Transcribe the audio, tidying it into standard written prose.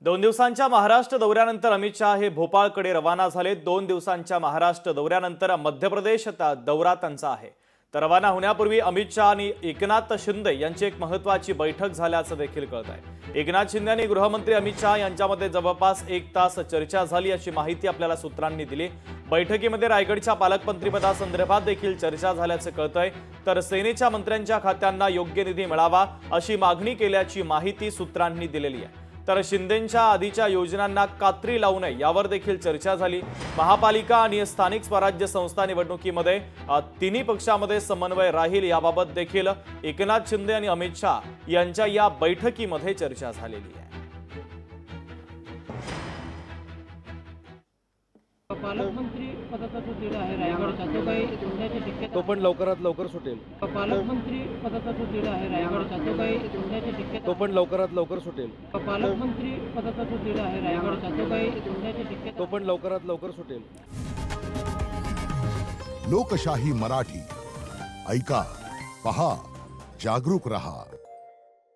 2 दिवसांच्या महाराष्ट्र दौऱ्यानंतर अमित शहा हे भोपाळकडे रवाना झाले। 2 दिवसांच्या महाराष्ट्र दौऱ्यानंतर मध्य प्रदेश दौरा त्यांचा आहे। तर रवाना होण्यापूर्वी अमित शहा आणि एकनाथ शिंदे यांची एक महत्त्वाची बैठक झाल्याचं देखील कळत आहे। एकनाथ शिंदे आणि गृहमंत्री अमित शहा यांच्यामध्ये जवळपास 1 तास चर्चा झाली अशी माहिती आपल्याला सूत्रांनी दिली। बैठकीमध्ये रायगडच्या पालकमंत्रीपदासंदर्भात देखील चर्चा झाल्याचं कळतंय। तर सेनेच्या मंत्र्यांच्या खात्यांना योग्य निधी मिळावा अशी मागणी केल्याची माहिती सूत्रांनी दिलेली आहे। तर शिंदेंच्या आधीच्या योजनांना कात्री लावू नये यावर देखील चर्चा झाली। महापालिका आणि स्थानिक स्वराज्य संस्था निवडणुकीमध्ये तिन्ही पक्षांमध्ये समन्वय राहील याबाबत देखील एकनाथ शिंदे आणि अमित शहा यांच्या या बैठकीमध्ये चर्चा झालेली आहे। पालकमंत्री पदाचा जो जिल्हा आहे रायगडचा तो काही होण्याची शक्यता तो पण लवकरात लवकर सुटेल। पालकमंत्री पदाचा जो जिल्हा आहे रायगडचा तो काही होण्याची शक्यता तो पण लवकरात लवकर सुटेल। पालकमंत्री पदाचा जो जिल्हा आहे रायगडचा तो काही होण्याची शक्यता तो पण लवकरात लवकर सुटेल। लोकशाही मराठी ऐका, पहा, जागरूक रहा।